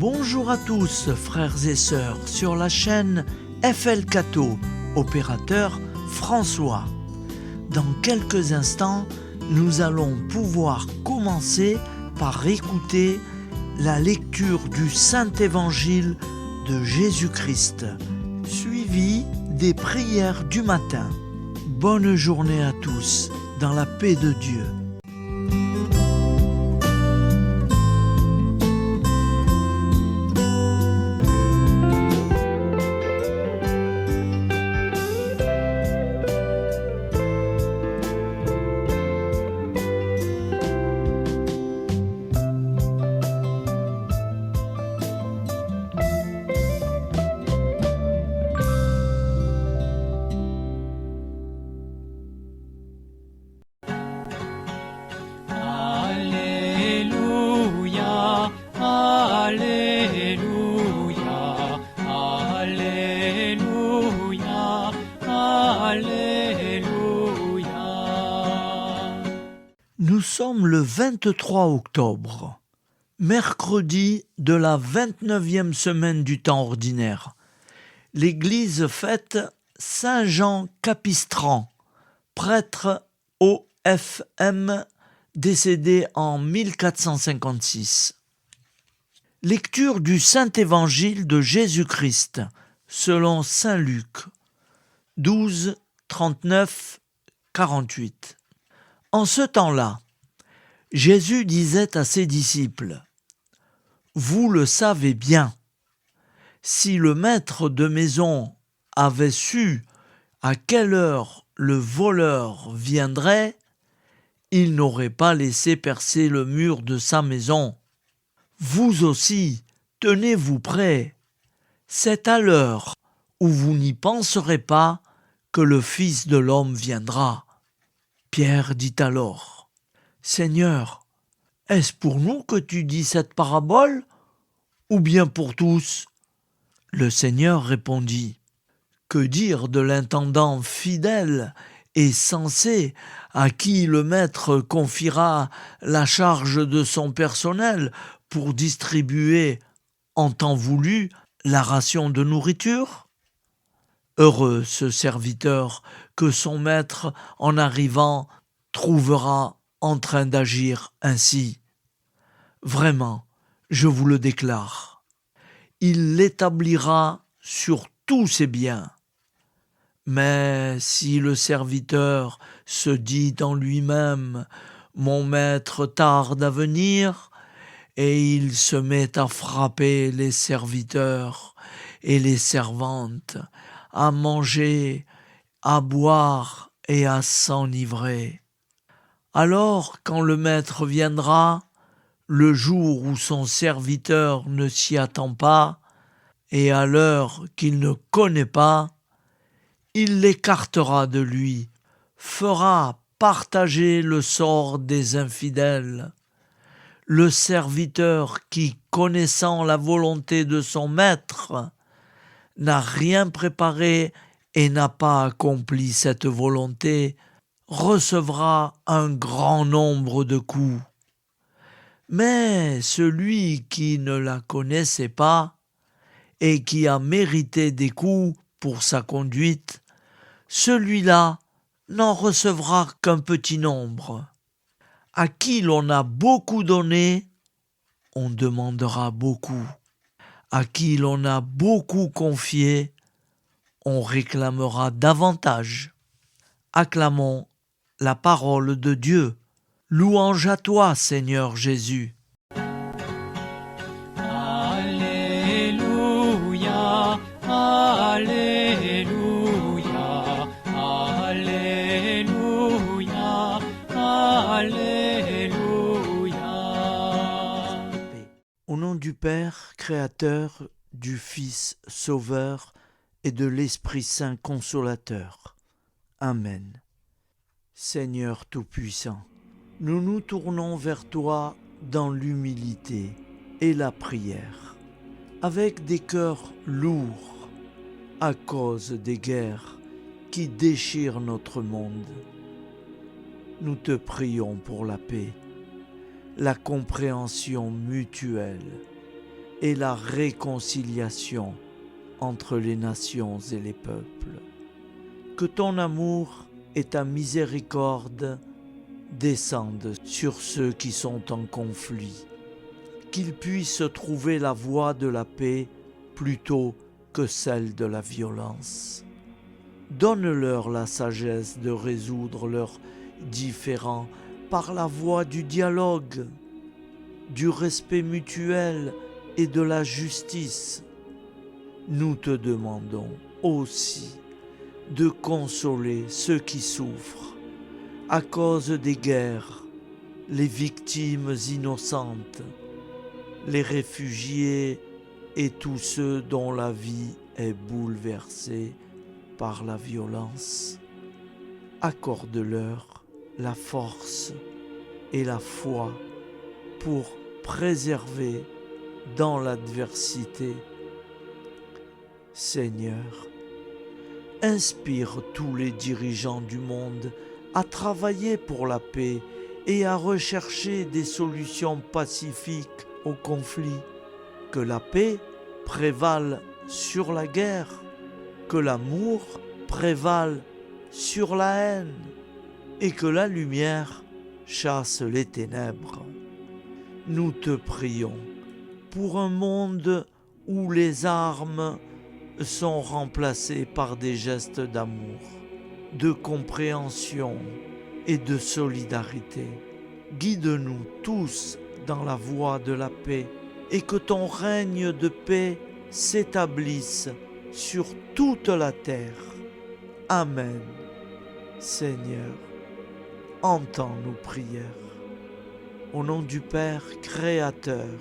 Bonjour à tous, frères et sœurs, sur la chaîne FL Cato, opérateur François. Dans quelques instants, nous allons pouvoir commencer par écouter la lecture du Saint-Évangile de Jésus-Christ, suivi des prières du matin. Bonne journée à tous, dans la paix de Dieu. Nous sommes le 23 octobre, mercredi de la 29e semaine du temps ordinaire. L'Église fête Saint Jean Capistran, prêtre OFM, décédé en 1456. Lecture du Saint-Évangile de Jésus-Christ, selon Saint Luc, 12, 39, 48. En ce temps-là, Jésus disait à ses disciples : « Vous le savez bien, si le maître de maison avait su à quelle heure le voleur viendrait, il n'aurait pas laissé percer le mur de sa maison. Vous aussi, tenez-vous prêts, c'est à l'heure où vous n'y penserez pas que le Fils de l'homme viendra. » Pierre dit alors : « Seigneur, est-ce pour nous que tu dis cette parabole, ou bien pour tous ?» Le Seigneur répondit : « Que dire de l'intendant fidèle et sensé à qui le maître confiera la charge de son personnel pour distribuer, en temps voulu, la ration de nourriture ? Heureux ce serviteur que son maître, en arrivant, trouvera en train d'agir ainsi. Vraiment, je vous le déclare, il l'établira sur tous ses biens. Mais si le serviteur se dit en lui-même : mon maître tarde à venir, et il se met à frapper les serviteurs et les servantes, à manger, à boire et à s'enivrer. Alors, quand le maître viendra, le jour où son serviteur ne s'y attend pas, et à l'heure qu'il ne connaît pas, il l'écartera de lui, fera partager le sort des infidèles. Le serviteur qui, connaissant la volonté de son maître, n'a rien préparé et n'a pas accompli cette volonté, recevra un grand nombre de coups. Mais celui qui ne la connaissait pas et qui a mérité des coups pour sa conduite, celui-là n'en recevra qu'un petit nombre. À qui l'on a beaucoup donné, on demandera beaucoup. À qui l'on a beaucoup confié, on réclamera davantage. Acclamons la parole de Dieu. Louange à toi, Seigneur Jésus. Alléluia, Alléluia, Alléluia, Alléluia. Au nom du Père, Créateur, du Fils, Sauveur et de l'Esprit Saint Consolateur. Amen. Seigneur Tout-Puissant, nous nous tournons vers toi dans l'humilité et la prière, avec des cœurs lourds à cause des guerres qui déchirent notre monde. Nous te prions pour la paix, la compréhension mutuelle et la réconciliation entre les nations et les peuples. Que ton amour et ta miséricorde descendent sur ceux qui sont en conflit, qu'ils puissent trouver la voie de la paix plutôt que celle de la violence. Donne-leur la sagesse de résoudre leurs différends par la voie du dialogue, du respect mutuel et de la justice. Nous te demandons aussi de consoler ceux qui souffrent à cause des guerres, les victimes innocentes, les réfugiés et tous ceux dont la vie est bouleversée par la violence. Accorde-leur la force et la foi pour préserver dans l'adversité. Seigneur, inspire tous les dirigeants du monde à travailler pour la paix et à rechercher des solutions pacifiques aux conflits. Que la paix prévale sur la guerre, que l'amour prévale sur la haine et que la lumière chasse les ténèbres. Nous te prions pour un monde où les armes sont remplacées par des gestes d'amour, de compréhension et de solidarité. Guide-nous tous dans la voie de la paix et que ton règne de paix s'établisse sur toute la terre. Amen. Seigneur, entends nos prières. Au nom du Père Créateur,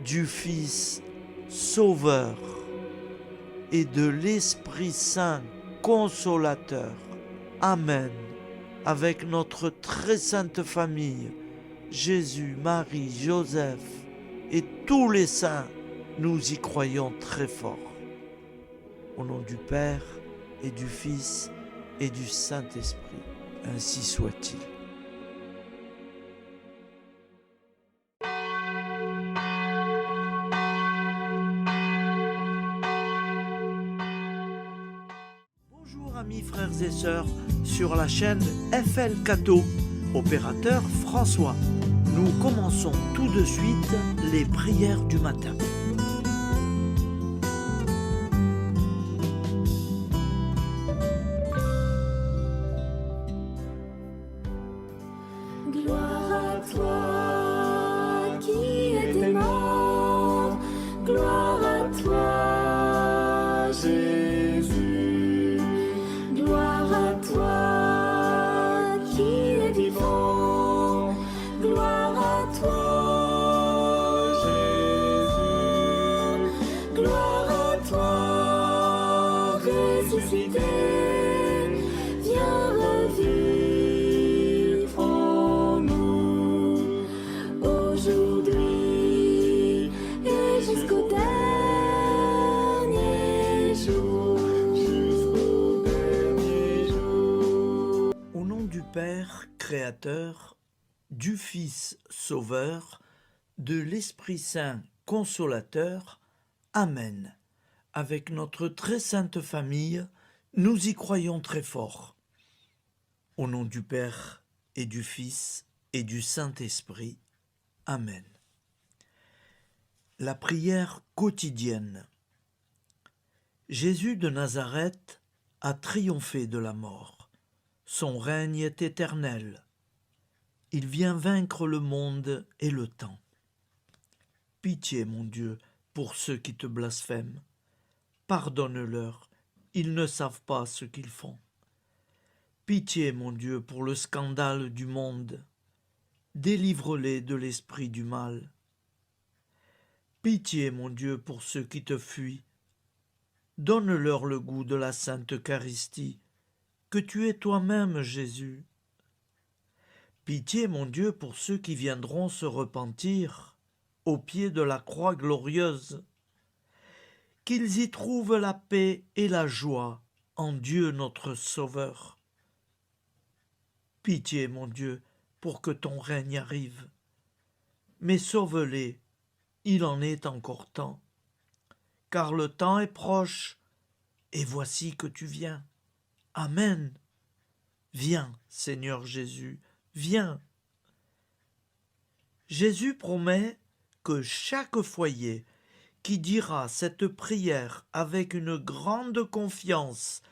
du Fils Sauveur et de l'Esprit Saint Consolateur. Amen. Avec notre très sainte famille, Jésus, Marie, Joseph et tous les saints, nous y croyons très fort. Au nom du Père et du Fils et du Saint-Esprit, ainsi soit-il. Bonjour amis, frères et sœurs, sur la chaîne FL Cato, opérateur François. Nous commençons tout de suite les prières du matin. Gloire à toi qui étais mort, gloire à toi Jésus, gloire à toi qui es vivant, gloire à toi Jésus, gloire à toi ressuscité, viens revivre en nous aujourd'hui et jusqu'au dernier jour, jusqu'au dernier jour. Au nom du Père Créateur, du Fils Sauveur, de l'Esprit Saint Consolateur. Amen. Avec notre très sainte famille, nous y croyons très fort. Au nom du Père et du Fils et du Saint-Esprit. Amen. La prière quotidienne. Jésus de Nazareth a triomphé de la mort. Son règne est éternel. Il vient vaincre le monde et le temps. Pitié, mon Dieu, pour ceux qui te blasphèment. Pardonne-leur, ils ne savent pas ce qu'ils font. Pitié, mon Dieu, pour le scandale du monde. Délivre-les de l'esprit du mal. Pitié, mon Dieu, pour ceux qui te fuient. Donne-leur le goût de la Sainte Eucharistie, que tu es toi-même, Jésus. Pitié, mon Dieu, pour ceux qui viendront se repentir au pied de la croix glorieuse, qu'ils y trouvent la paix et la joie en Dieu notre Sauveur. Pitié, mon Dieu, pour que ton règne arrive, mais sauve-les il en est encore temps, car le temps est proche, et voici que tu viens. Amen. Viens, Seigneur Jésus, viens. Jésus promet que chaque foyer qui dira cette prière avec une grande confiance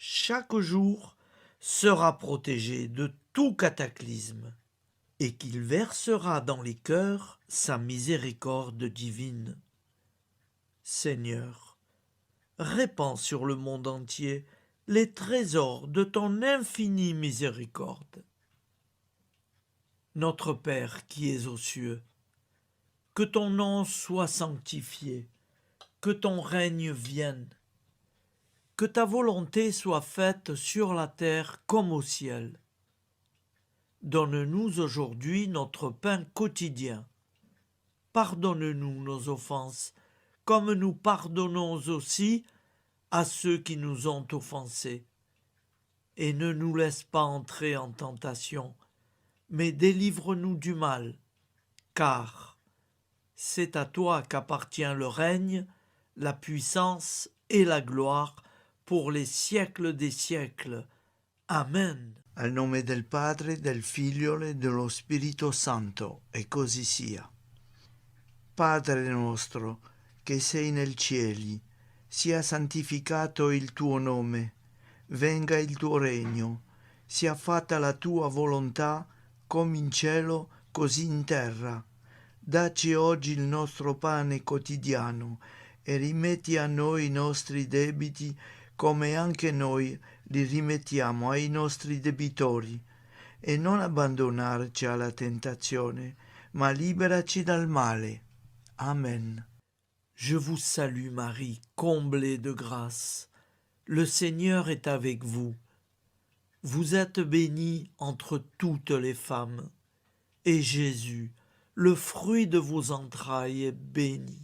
chaque jour sera protégé de tout cataclysme et qu'il versera dans les cœurs sa miséricorde divine. Seigneur, répands sur le monde entier les trésors de ton infinie miséricorde. Notre Père qui es aux cieux, que ton nom soit sanctifié, que ton règne vienne, que ta volonté soit faite sur la terre comme au ciel. Donne-nous aujourd'hui notre pain quotidien. Pardonne-nous nos offenses, comme nous pardonnons aussi à ceux qui nous ont offensés. Et ne nous laisse pas entrer en tentation, mais délivre-nous du mal, car c'est à toi qu'appartient le règne, la puissance et la gloire pour les siècles des siècles. Amen. Al nome del Padre, del Figlio e dello Spirito Santo, e così sia. Padre nostro, che sei nel cieli, sia santificato il tuo nome, venga il tuo regno, sia fatta la tua volontà, come in cielo, così in terra. Dacci oggi il nostro pane quotidiano e rimetti a noi i nostri debiti come anche noi li rimettiamo ai nostri debitori, e non abbandonarci alla tentazione, ma liberaci dal male. Amen. Je vous salue Marie, comblée de grâce. Le Seigneur est avec vous. Vous êtes bénie entre toutes les femmes, et Jésus, le fruit de vos entrailles, est béni.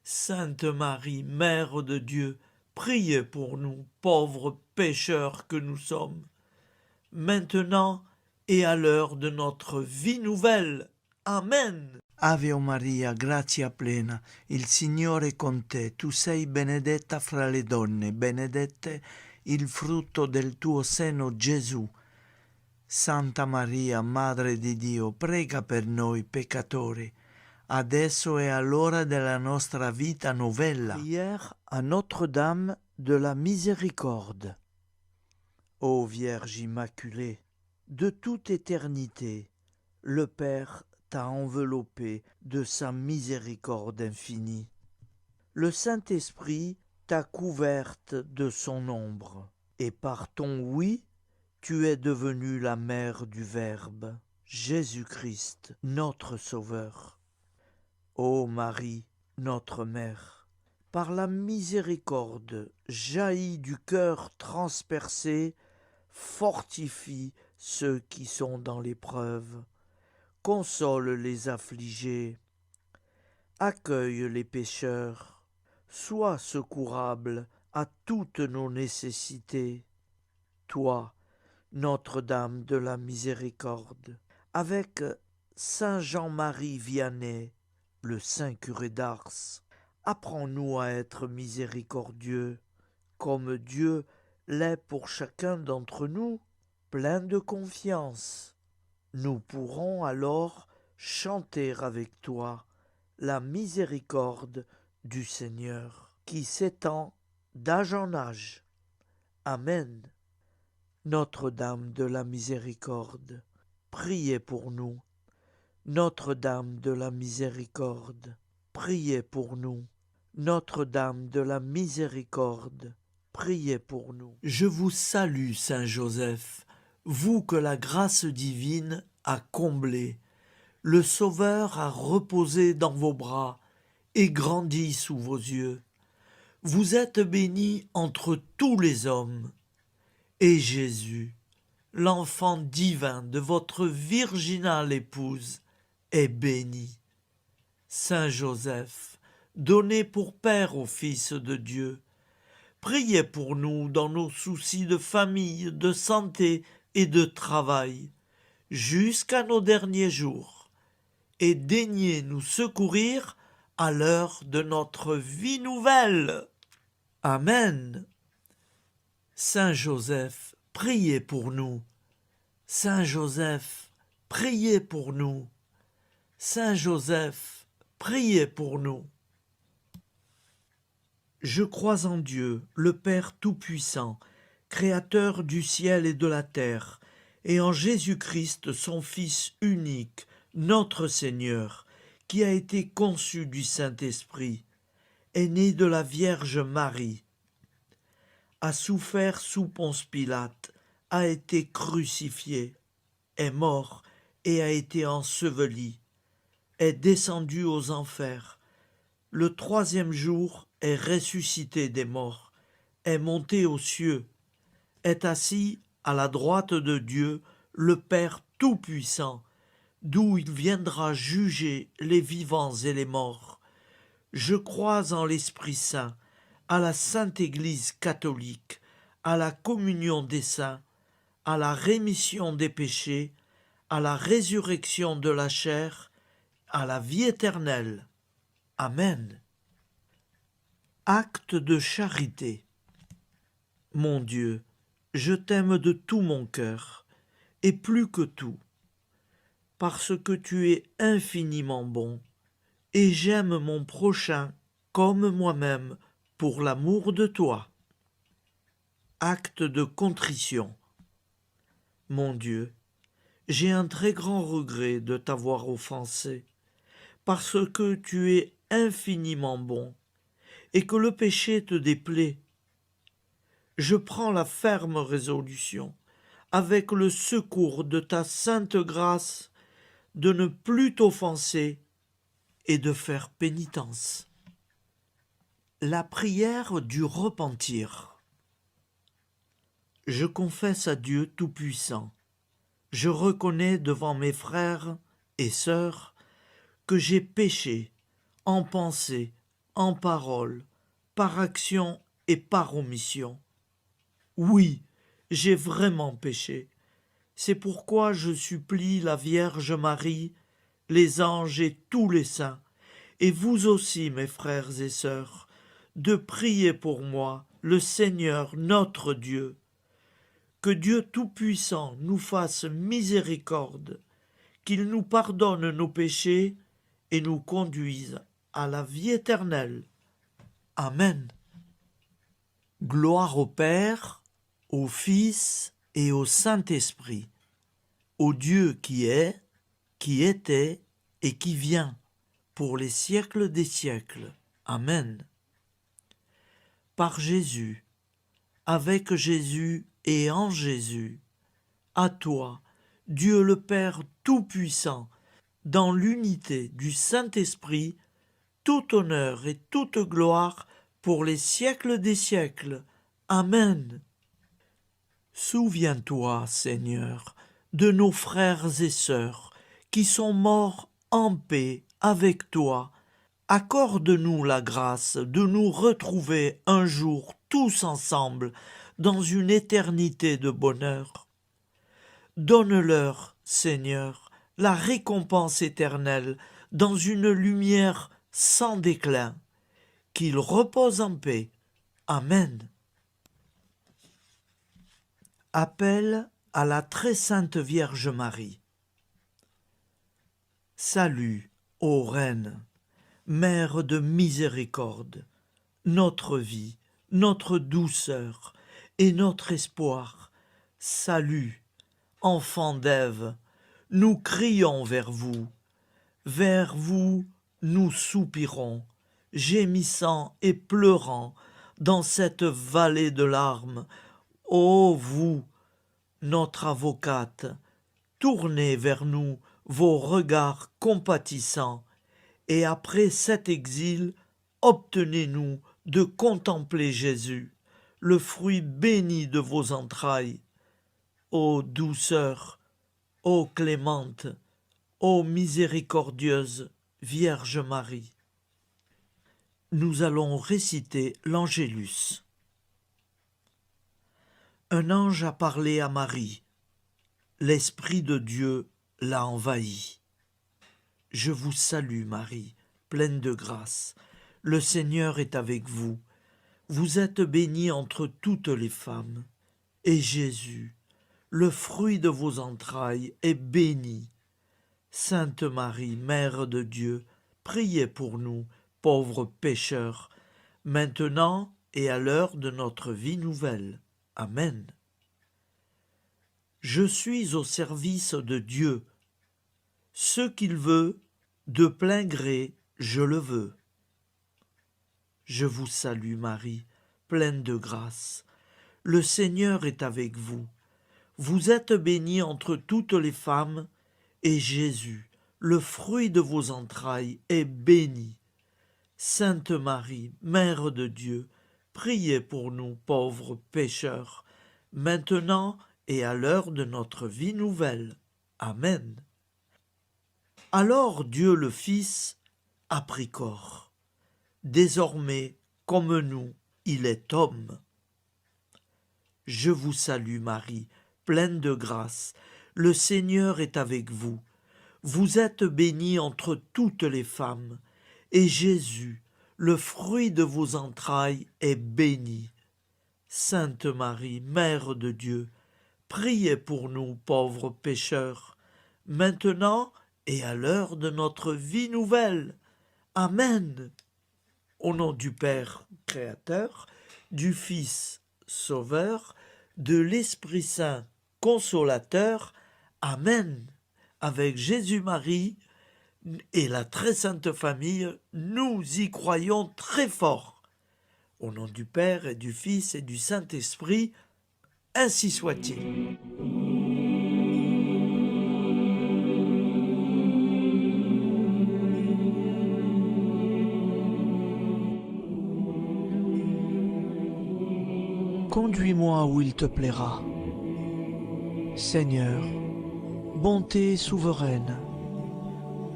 Sainte Marie, Mère de Dieu, priez pour nous, pauvres pécheurs que nous sommes, maintenant et à l'heure de notre vie nouvelle. Amen. Ave Maria, grazia plena, il Signore è con te, tu sei benedetta fra le donne, benedetto il frutto del tuo seno, Gesù. Santa Maria, Madre di Dio, prega per noi peccatori, adesso e all'ora della nostra vita novella. Prière à Notre-Dame de la Miséricorde. Ô Vierge Immaculée, de toute éternité, le Père t'a enveloppé de sa miséricorde infinie. Le Saint-Esprit t'a couverte de son ombre, et par ton oui, tu es devenue la mère du Verbe, Jésus-Christ, notre Sauveur. Ô Marie, notre Mère, par la miséricorde jaillie du cœur transpercé, fortifie ceux qui sont dans l'épreuve, console les affligés, accueille les pécheurs, sois secourable à toutes nos nécessités. Toi, Notre-Dame de la Miséricorde, avec Saint Jean-Marie Vianney, le Saint curé d'Ars, apprends-nous à être miséricordieux, comme Dieu l'est pour chacun d'entre nous, plein de confiance. Nous pourrons alors chanter avec toi la miséricorde du Seigneur, qui s'étend d'âge en âge. Amen. Notre-Dame de la Miséricorde, priez pour nous. Notre-Dame de la Miséricorde, priez pour nous. Notre-Dame de la Miséricorde, priez pour nous. Je vous salue, Saint Joseph, vous que la grâce divine a comblé, le Sauveur a reposé dans vos bras et grandi sous vos yeux. Vous êtes bénie entre tous les hommes, et Jésus, l'enfant divin de votre virginale épouse, est béni. Saint Joseph, donné pour Père au Fils de Dieu, priez pour nous dans nos soucis de famille, de santé et de travail, jusqu'à nos derniers jours, et daignez nous secourir à l'heure de notre vie nouvelle. Amen. Saint Joseph, priez pour nous. Saint Joseph, priez pour nous. Saint Joseph, priez pour nous. Je crois en Dieu, le Père Tout-Puissant, Créateur du ciel et de la terre, et en Jésus-Christ, son Fils unique, notre Seigneur, qui a été conçu du Saint-Esprit, est né de la Vierge Marie, a souffert sous Ponce Pilate, a été crucifié, est mort et a été enseveli, est descendu aux enfers, le troisième jour est ressuscité des morts, est monté aux cieux, est assis à la droite de Dieu, le Père Tout-Puissant, d'où il viendra juger les vivants et les morts. Je crois en l'Esprit Saint, à la Sainte Église catholique, à la communion des saints, à la rémission des péchés, à la résurrection de la chair, à la vie éternelle. Amen. Acte de charité. Mon Dieu, je t'aime de tout mon cœur, et plus que tout, parce que tu es infiniment bon, et j'aime mon prochain comme moi-même pour l'amour de toi. Acte de contrition. Mon Dieu, j'ai un très grand regret de t'avoir offensé, parce que tu es infiniment bon, et que le péché te déplaît. Je prends la ferme résolution, avec le secours de ta sainte grâce, de ne plus t'offenser et de faire pénitence. La prière du repentir. Je confesse à Dieu Tout-Puissant, je reconnais devant mes frères et sœurs que j'ai péché en pensée, en parole, par action et par omission. Oui, j'ai vraiment péché. C'est pourquoi je supplie la Vierge Marie, les anges et tous les saints, et vous aussi, mes frères et sœurs, de prier pour moi, le Seigneur notre Dieu. Que Dieu Tout-Puissant nous fasse miséricorde, qu'il nous pardonne nos péchés et nous conduise à la vie éternelle. Amen. Gloire au Père, au Fils et au Saint-Esprit, au Dieu qui est, qui était et qui vient, pour les siècles des siècles. Amen. Par Jésus, avec Jésus et en Jésus, à toi, Dieu le Père Tout-Puissant, dans l'unité du Saint-Esprit, tout honneur et toute gloire pour les siècles des siècles. Amen. Souviens-toi, Seigneur, de nos frères et sœurs qui sont morts en paix avec toi. Accorde-nous la grâce de nous retrouver un jour tous ensemble dans une éternité de bonheur. Donne-leur, Seigneur, la récompense éternelle dans une lumière sans déclin. Qu'ils reposent en paix. Amen. Appel à la très sainte Vierge Marie. Salut, ô Reine, Mère de miséricorde, notre vie, notre douceur et notre espoir. Salut, enfant d'Ève, nous crions vers vous nous soupirons, gémissant et pleurant dans cette vallée de larmes. Ô vous, notre avocate, tournez vers nous vos regards compatissants, et après cet exil, obtenez-nous de contempler Jésus, le fruit béni de vos entrailles. Ô douceur, ô clémente, ô miséricordieuse Vierge Marie. Nous allons réciter l'Angélus. Un ange a parlé à Marie. L'Esprit de Dieu l'a envahie. Je vous salue, Marie, pleine de grâce. Le Seigneur est avec vous. Vous êtes bénie entre toutes les femmes. Et Jésus, le fruit de vos entrailles, est béni. Sainte Marie, Mère de Dieu, priez pour nous, pauvres pécheurs, maintenant et à l'heure de notre vie nouvelle. Amen. Je suis au service de Dieu. Ce qu'il veut, de plein gré, je le veux. Je vous salue Marie, pleine de grâce. Le Seigneur est avec vous. Vous êtes bénie entre toutes les femmes, et Jésus, le fruit de vos entrailles, est béni. Sainte Marie, Mère de Dieu, priez pour nous pauvres pécheurs, maintenant et à l'heure de notre vie nouvelle. Amen. Alors Dieu le Fils a pris corps. Désormais, comme nous, il est homme. Je vous salue Marie, pleine de grâce. Le Seigneur est avec vous. Vous êtes bénie entre toutes les femmes, et Jésus, le fruit de vos entrailles, est béni. Sainte Marie, Mère de Dieu, priez pour nous pauvres pécheurs, maintenant et à l'heure de notre vie nouvelle. Amen. Au nom du Père Créateur, du Fils Sauveur, de l'Esprit Saint Consolateur. Amen. Avec Jésus-Marie et la très sainte famille, nous y croyons très fort. Au nom du Père et du Fils et du Saint-Esprit, ainsi soit-il. Conduis-moi où il te plaira. Seigneur, bonté souveraine,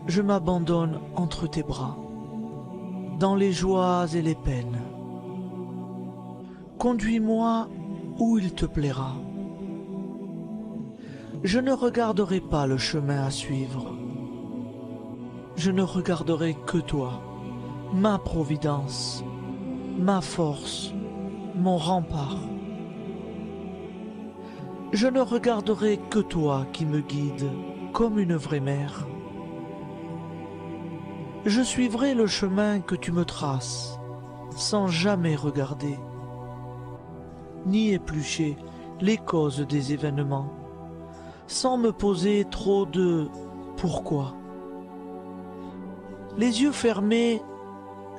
je m'abandonne entre tes bras, dans les joies et les peines. Conduis-moi où il te plaira. Je ne regarderai pas le chemin à suivre. Je ne regarderai que toi, ma providence, ma force, mon rempart. Je ne regarderai que toi qui me guides comme une vraie mère. Je suivrai le chemin que tu me traces, sans jamais regarder, ni éplucher les causes des événements, sans me poser trop de « pourquoi ». Les yeux fermés,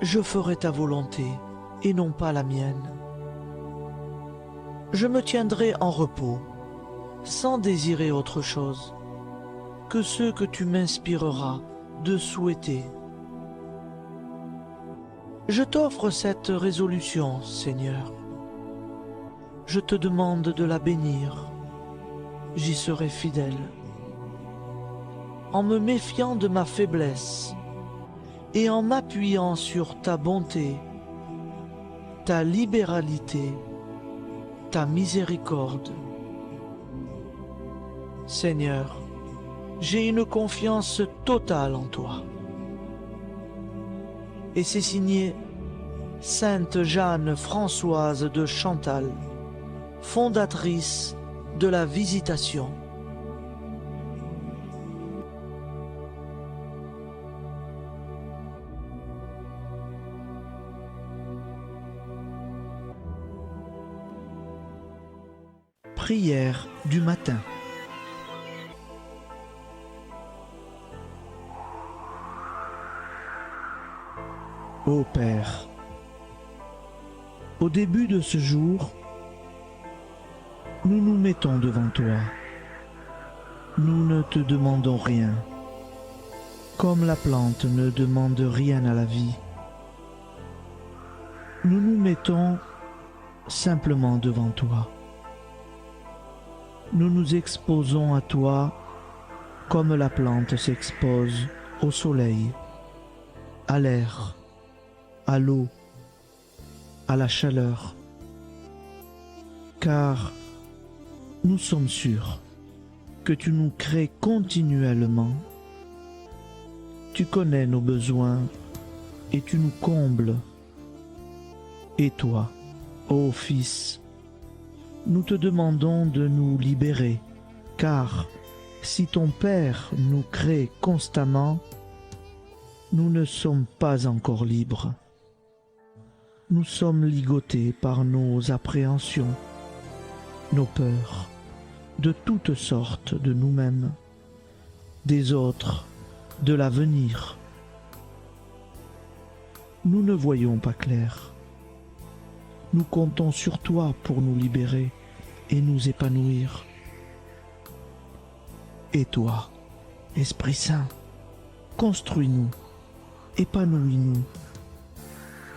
je ferai ta volonté et non pas la mienne. Je me tiendrai en repos, sans désirer autre chose que ce que tu m'inspireras de souhaiter. Je t'offre cette résolution, Seigneur. Je te demande de la bénir. J'y serai fidèle. En me méfiant de ma faiblesse et en m'appuyant sur ta bonté, ta libéralité, ta miséricorde. Seigneur, j'ai une confiance totale en toi. Et c'est signé Sainte Jeanne Françoise de Chantal, fondatrice de la Visitation. Prière du matin. Ô Père, au début de ce jour, nous nous mettons devant toi. Nous ne te demandons rien, comme la plante ne demande rien à la vie. Nous nous mettons simplement devant toi. Nous nous exposons à toi comme la plante s'expose au soleil, à l'air, à l'eau, à la chaleur, car nous sommes sûrs que tu nous crées continuellement. Tu connais nos besoins et tu nous combles. Et toi, ô Fils, nous te demandons de nous libérer, car si ton Père nous crée constamment, nous ne sommes pas encore libres. Nous sommes ligotés par nos appréhensions, nos peurs, de toutes sortes de nous-mêmes, des autres, de l'avenir. Nous ne voyons pas clair. Nous comptons sur toi pour nous libérer et nous épanouir. Et toi, Esprit Saint, construis-nous, épanouis-nous,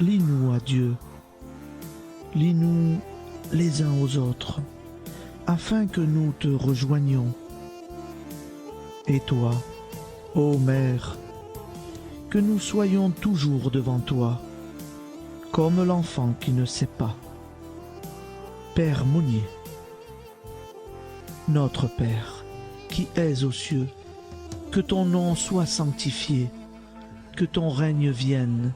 lie-nous à Dieu, lie-nous les uns aux autres, afin que nous te rejoignions. Et toi, ô Mère, que nous soyons toujours devant toi, comme l'enfant qui ne sait pas. Père Mounier, notre Père, qui es aux cieux, que ton nom soit sanctifié, que ton règne vienne,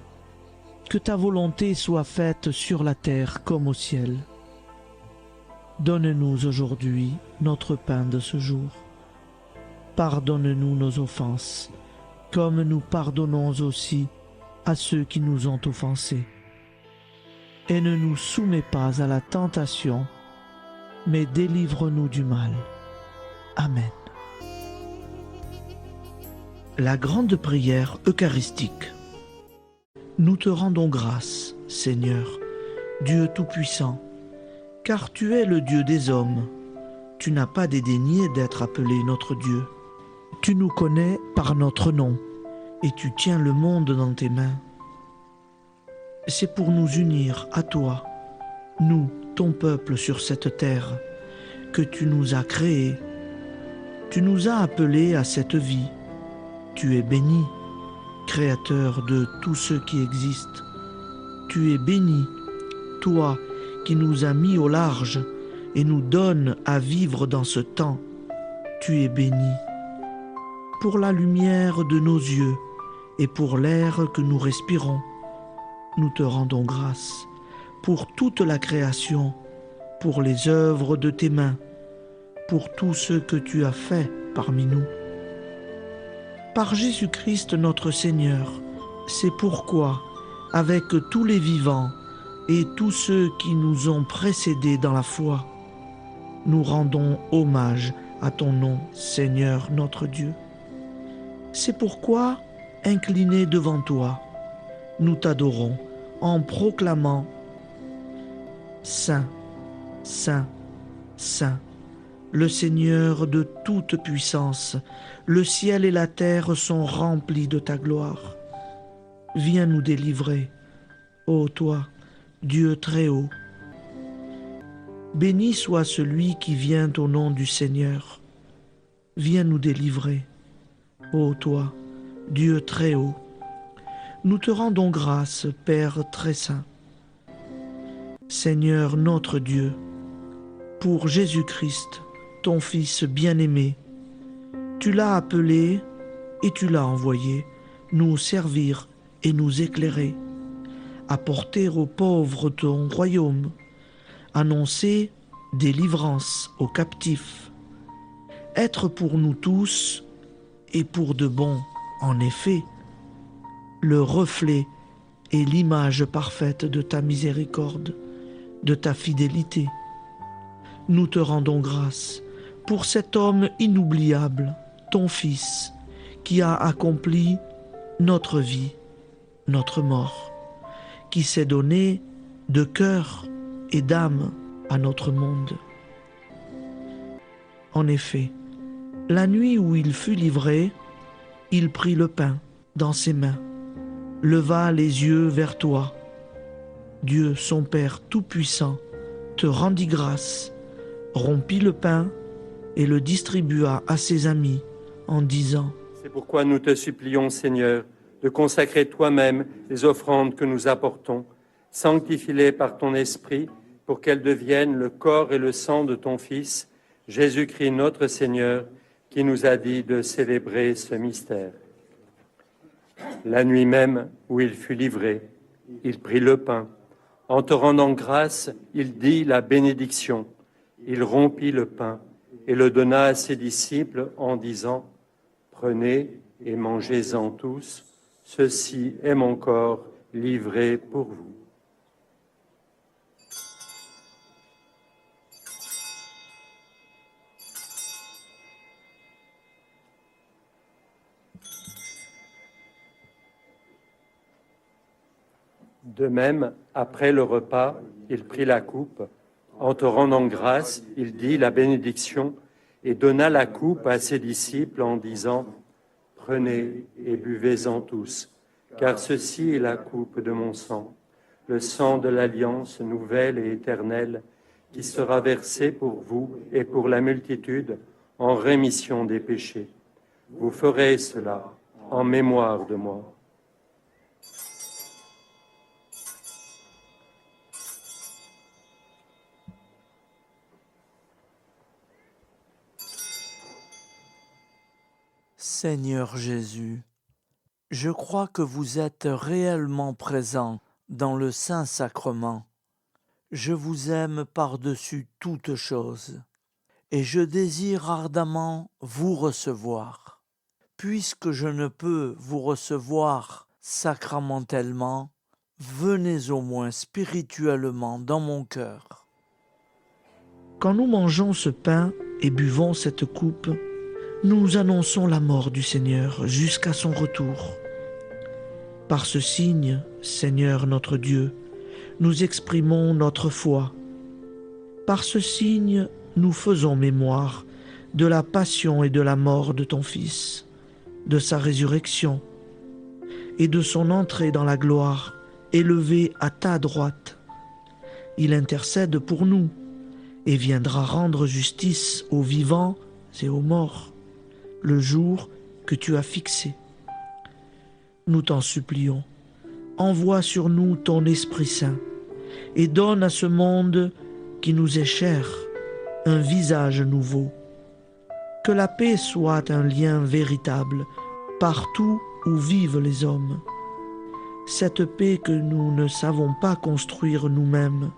que ta volonté soit faite sur la terre comme au ciel. Donne-nous aujourd'hui notre pain de ce jour. Pardonne-nous nos offenses, comme nous pardonnons aussi à ceux qui nous ont offensés. Et ne nous soumets pas à la tentation, mais délivre-nous du mal. Amen. La grande prière eucharistique. Nous te rendons grâce, Seigneur, Dieu Tout-Puissant, car tu es le Dieu des hommes. Tu n'as pas dédaigné d'être appelé notre Dieu. Tu nous connais par notre nom, et tu tiens le monde dans tes mains. C'est pour nous unir à toi, nous, ton peuple sur cette terre, que tu nous as créés. Tu nous as appelés à cette vie. Tu es béni, Créateur de tout ce qui existe. Tu es béni, toi qui nous as mis au large et nous donnes à vivre dans ce temps. Tu es béni. Pour la lumière de nos yeux et pour l'air que nous respirons, nous te rendons grâce. Pour toute la création, pour les œuvres de tes mains, pour tout ce que tu as fait parmi nous. Par Jésus-Christ notre Seigneur, c'est pourquoi, avec tous les vivants et tous ceux qui nous ont précédés dans la foi, nous rendons hommage à ton nom, Seigneur notre Dieu. C'est pourquoi, inclinés devant toi, nous t'adorons en proclamant « Saint, Saint, Saint ». Le Seigneur de toute puissance, le ciel et la terre sont remplis de ta gloire. Viens nous délivrer, ô toi, Dieu très haut. Béni soit celui qui vient au nom du Seigneur. Viens nous délivrer, ô toi, Dieu très haut. Nous te rendons grâce, Père très saint. Seigneur notre Dieu, pour Jésus-Christ, ton Fils bien-aimé, tu l'as appelé et tu l'as envoyé nous servir et nous éclairer, apporter aux pauvres ton royaume, annoncer délivrance aux captifs, être pour nous tous et pour de bon, en effet, le reflet et l'image parfaite de ta miséricorde, de ta fidélité. Nous te rendons grâce pour cet homme inoubliable, ton Fils, qui a accompli notre vie, notre mort, qui s'est donné de cœur et d'âme à notre monde. En effet, la nuit où il fut livré, il prit le pain dans ses mains, leva les yeux vers toi. Dieu, son Père Tout-Puissant, te rendit grâce, rompit le pain et le distribua à ses amis en disant « C'est pourquoi nous te supplions, Seigneur, de consacrer toi-même les offrandes que nous apportons. Sanctifie-les par ton Esprit pour qu'elles deviennent le corps et le sang de ton Fils, Jésus-Christ notre Seigneur, qui nous a dit de célébrer ce mystère. La nuit même où il fut livré, il prit le pain. En te rendant grâce, il dit la bénédiction. Il rompit le pain et le donna à ses disciples en disant « Prenez et mangez-en tous, ceci est mon corps livré pour vous. » De même, après le repas, il prit la coupe. En te rendant grâce, il dit la bénédiction et donna la coupe à ses disciples en disant « Prenez et buvez-en tous, car ceci est la coupe de mon sang, le sang de l'alliance nouvelle et éternelle, qui sera versé pour vous et pour la multitude en rémission des péchés. Vous ferez cela en mémoire de moi. » Seigneur Jésus, je crois que vous êtes réellement présent dans le Saint-Sacrement. Je vous aime par-dessus toute chose et je désire ardemment vous recevoir. Puisque je ne peux vous recevoir sacramentellement, venez au moins spirituellement dans mon cœur. Quand nous mangeons ce pain et buvons cette coupe, nous annonçons la mort du Seigneur jusqu'à son retour. Par ce signe, Seigneur notre Dieu, nous exprimons notre foi. Par ce signe, nous faisons mémoire de la passion et de la mort de ton Fils, de sa résurrection et de son entrée dans la gloire, élevé à ta droite. Il intercède pour nous et viendra rendre justice aux vivants et aux morts, le jour que tu as fixé. Nous t'en supplions, envoie sur nous ton Esprit Saint et donne à ce monde qui nous est cher un visage nouveau. Que la paix soit un lien véritable partout où vivent les hommes. Cette paix que nous ne savons pas construire nous-mêmes,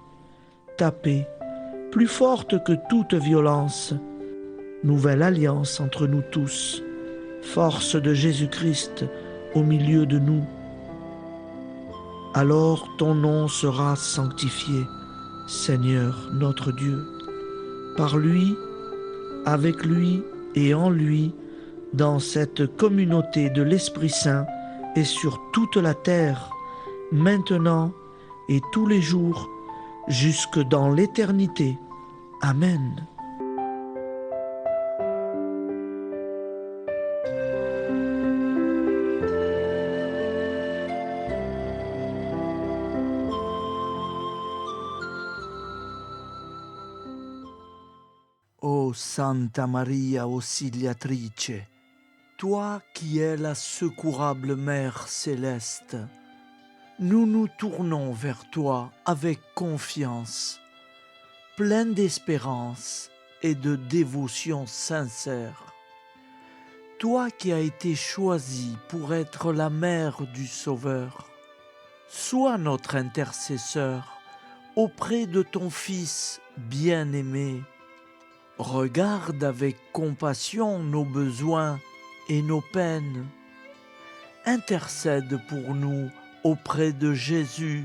ta paix, plus forte que toute violence, nouvelle alliance entre nous tous, force de Jésus-Christ au milieu de nous. Alors ton nom sera sanctifié, Seigneur notre Dieu. Par lui, avec lui et en lui, dans cette communauté de l'Esprit Saint et sur toute la terre, maintenant et tous les jours, jusque dans l'éternité. Amen. Ô Santa Maria Auxiliatrice, toi qui es la secourable Mère céleste, nous nous tournons vers toi avec confiance, plein d'espérance et de dévotion sincère. Toi qui as été choisie pour être la mère du Sauveur, sois notre intercesseur auprès de ton Fils bien-aimé. Regarde avec compassion nos besoins et nos peines. Intercède pour nous auprès de Jésus,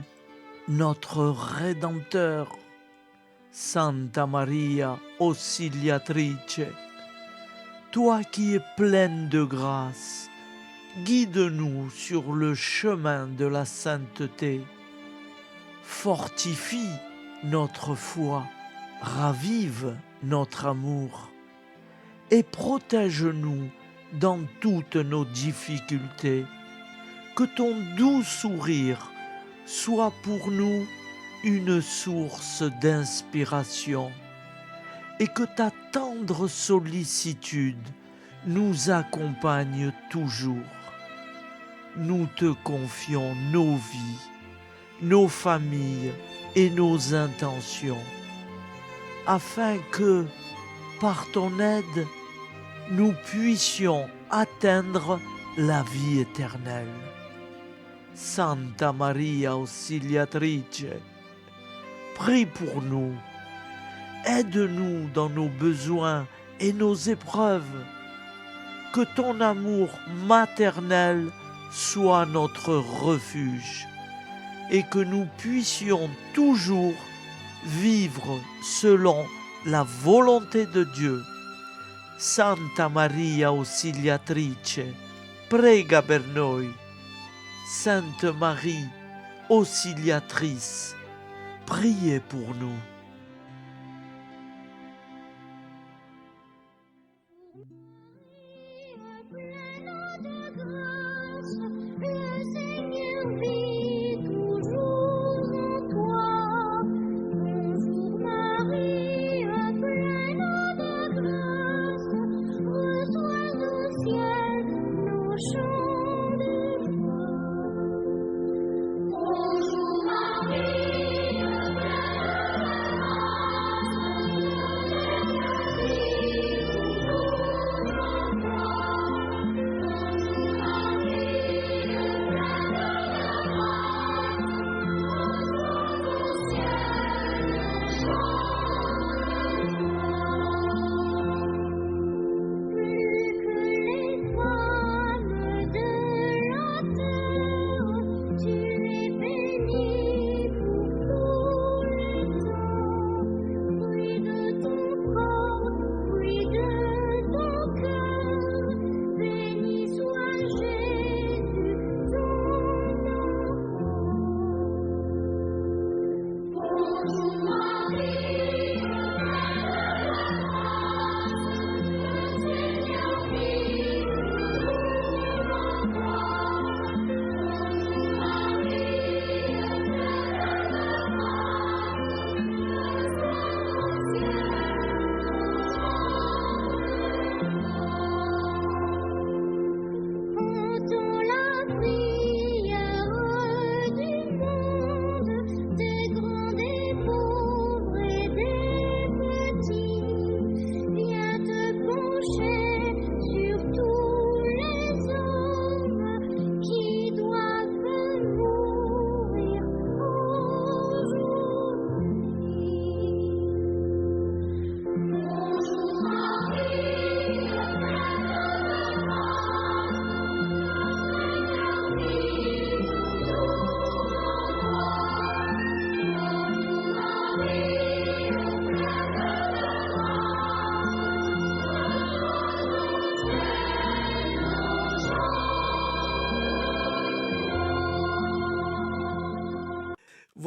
notre Rédempteur. Santa Maria Auxiliatrice, toi qui es pleine de grâce, guide-nous sur le chemin de la sainteté. Fortifie notre foi, ravive notre amour et protège-nous dans toutes nos difficultés. Que ton doux sourire soit pour nous une source d'inspiration et que ta tendre sollicitude nous accompagne toujours. Nous te confions nos vies, nos familles et nos intentions, afin que, par ton aide, nous puissions atteindre la vie éternelle. Santa Maria Auxiliatrice, prie pour nous, aide-nous dans nos besoins et nos épreuves, que ton amour maternel soit notre refuge et que nous puissions toujours vivre selon la volonté de Dieu. Santa Maria Auxiliatrice, prega per noi. Sainte Marie, Auxiliatrice, priez pour nous.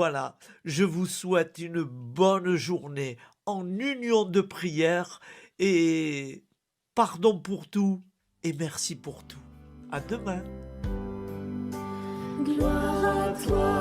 Voilà, je vous souhaite une bonne journée en union de prière et pardon pour tout et merci pour tout. À demain. Gloire à toi.